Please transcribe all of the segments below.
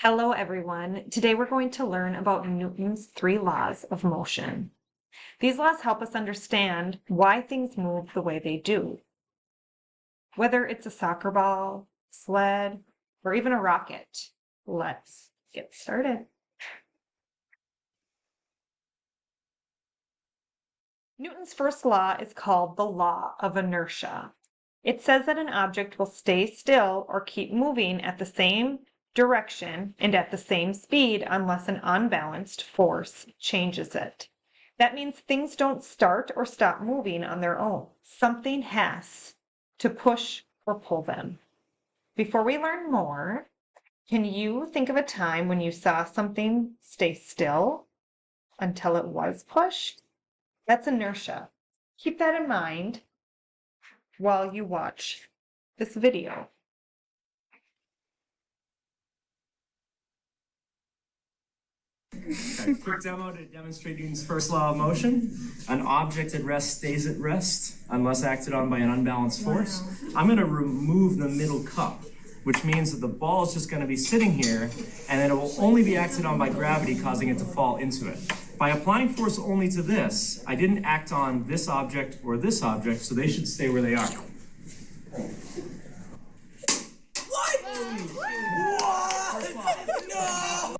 Hello, everyone. Today we're going to learn about Newton's three laws of motion. These laws help us understand why things move the way they do. Whether it's a soccer ball, sled, or even a rocket, let's get started. Newton's first law is called the law of inertia. It says that an object will stay still or keep moving at the same direction and at the same speed unless an unbalanced force changes it. That means things don't start or stop moving on their own. Something has to push or pull them. Before we learn more, can you think of a time when you saw something stay still until it was pushed? That's inertia. Keep that in mind while you watch this video. Okay, quick demo to demonstrate Newton's first law of motion. An object at rest stays at rest unless acted on by an unbalanced force. I'm going to remove the middle cup, which means that the ball is just going to be sitting here and then it will only be acted on by gravity, causing it to fall into it. By applying force only to this, I didn't act on this object or this object, so they should stay where they are. What? No!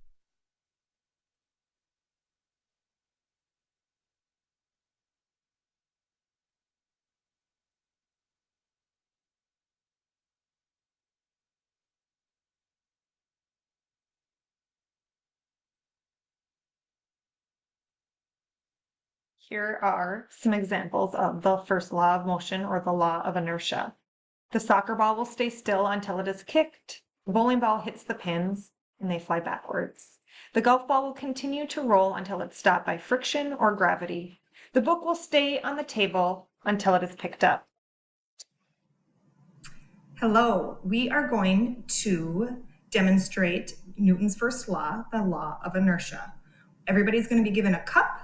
Here are some examples of the first law of motion or the law of inertia. The soccer ball will stay still until it is kicked. The bowling ball hits the pins and they fly backwards. The golf ball will continue to roll until it's stopped by friction or gravity. The book will stay on the table until it is picked up. Hello, we are going to demonstrate Newton's first law, the law of inertia. Everybody's going to be given a cup,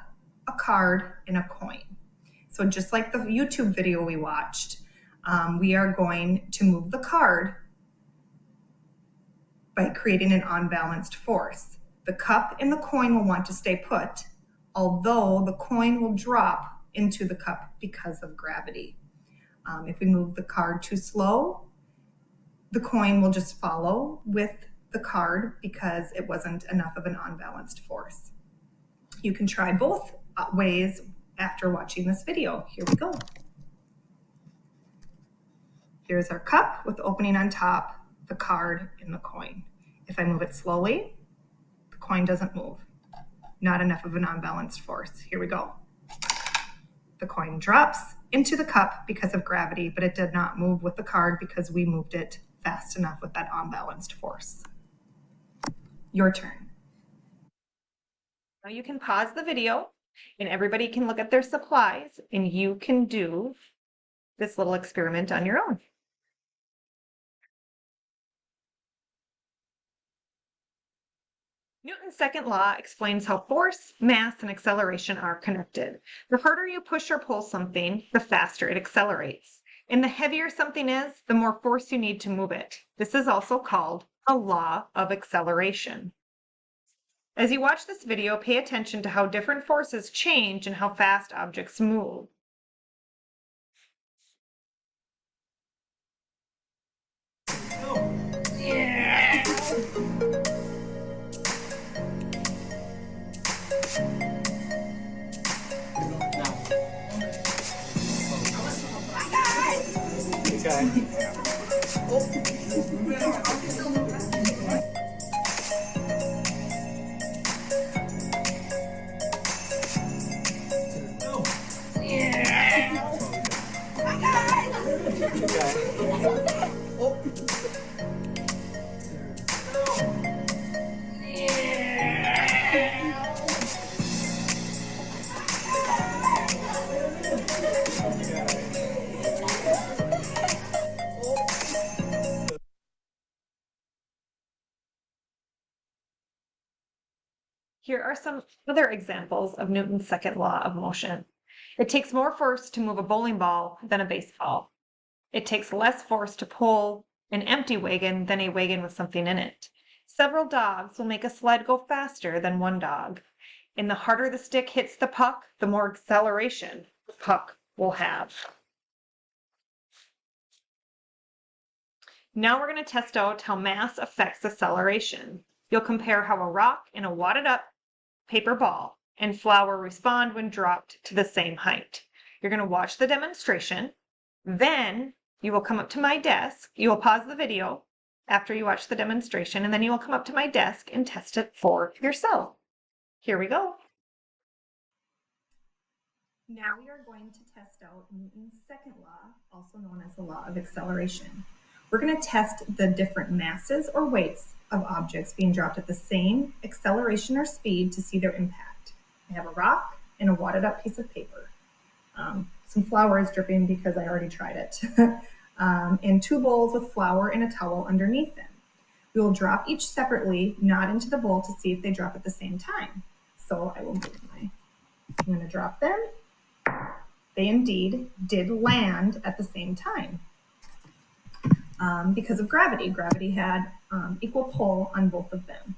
a card, and a coin. So just like the YouTube video we watched, we are going to move the card by creating an unbalanced force. The cup and the coin will want to stay put, although the coin will drop into the cup because of gravity. If we move the card too slow, the coin will just follow with the card because it wasn't enough of an unbalanced force. You can try both ways after watching this video. Here we go. Here's our cup with the opening on top, the card, and the coin. If I move it slowly, the coin doesn't move. Not enough of an unbalanced force. Here we go. The coin drops into the cup because of gravity, but it did not move with the card because we moved it fast enough with that unbalanced force. Your turn. Now you can pause the video and everybody can look at their supplies and you can do this little experiment on your own. Newton's second law explains how force, mass, and acceleration are connected. The harder you push or pull something, the faster it accelerates. And the heavier something is, the more force you need to move it. This is also called a law of acceleration. As you watch this video, pay attention to how different forces change and how fast objects move. Here are some other examples of Newton's second law of motion. It takes more force to move a bowling ball than a baseball. It takes less force to pull an empty wagon than a wagon with something in it. Several dogs will make a sled go faster than one dog. And the harder the stick hits the puck, the more acceleration the puck will have. Now we're going to test out how mass affects acceleration. You'll compare how a rock and a wadded up paper ball and flour respond when dropped to the same height. You're going to watch the demonstration. Then you will come up to my desk. You will pause the video after you watch the demonstration, and then you will come up to my desk and test it for yourself. Here we go. Now we are going to test out Newton's second law, also known as the law of acceleration. We're going to test the different masses or weights of objects being dropped at the same acceleration or speed to see their impact. I have a rock and a wadded up piece of paper. Some flour is dripping because I already tried it. And 2 bowls with flour and a towel underneath them. We will drop each separately, not into the bowl, to see if they drop at the same time. So I will move I'm going to drop them. They indeed did land at the same time because of gravity. Gravity had equal pull on both of them.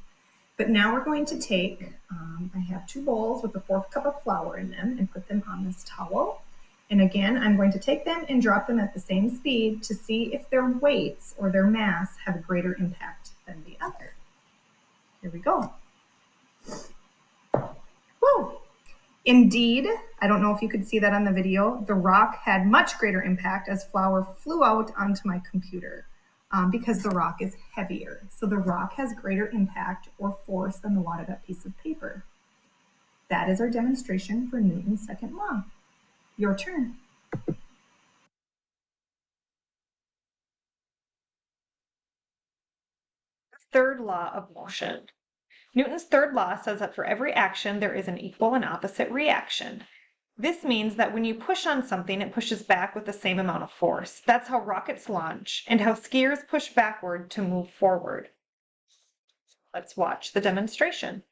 But now we're going to take, I have 2 bowls with a 4th cup of flour in them and put them on this towel. And again, I'm going to take them and drop them at the same speed to see if their weights or their mass have a greater impact than the other. Here we go. Woo! Indeed, I don't know if you could see that on the video, the rock had much greater impact as flour flew out onto my computer because the rock is heavier. So the rock has greater impact or force than the wadded up piece of paper. That is our demonstration for Newton's second law. Your turn. Third law of motion. Newton's third law says that for every action, there is an equal and opposite reaction. This means that when you push on something, it pushes back with the same amount of force. That's how rockets launch and how skiers push backward to move forward. Let's watch the demonstration.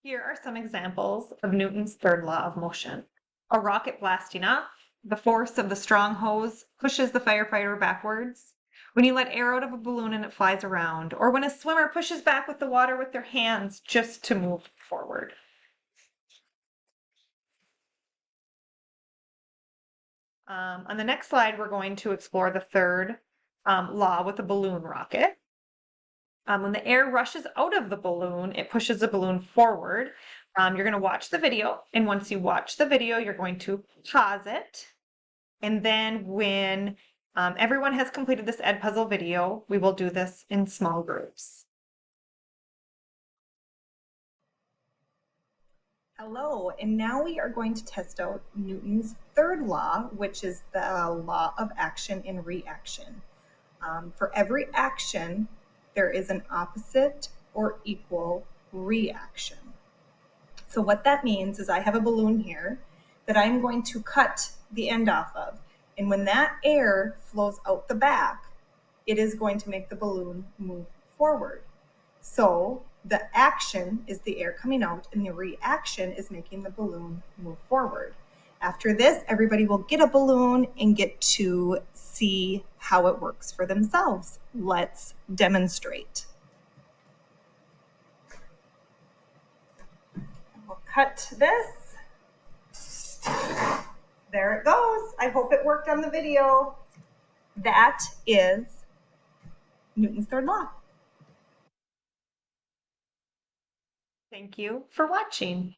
Here are some examples of Newton's third law of motion. A rocket blasting off, the force of the strong hose pushes the firefighter backwards. When you let air out of a balloon and it flies around, or when a swimmer pushes back with the water with their hands just to move forward. On the next slide, we're going to explore the third law with a balloon rocket. When the air rushes out of the balloon, it pushes the balloon forward. You're going to watch the video, and once you watch the video, you're going to pause it. And then when everyone has completed this Edpuzzle video, we will do this in small groups. Hello, and now we are going to test out Newton's third law, which is the law of action and reaction. For every action, there is an opposite or equal reaction. So what that means is I have a balloon here that I'm going to cut the end off of. And when that air flows out the back, it is going to make the balloon move forward. So the action is the air coming out, and the reaction is making the balloon move forward. After this, everybody will get a balloon and get to see how it works for themselves. Let's demonstrate. We'll cut this. There it goes. I hope it worked on the video. That is Newton's third law. Thank you for watching.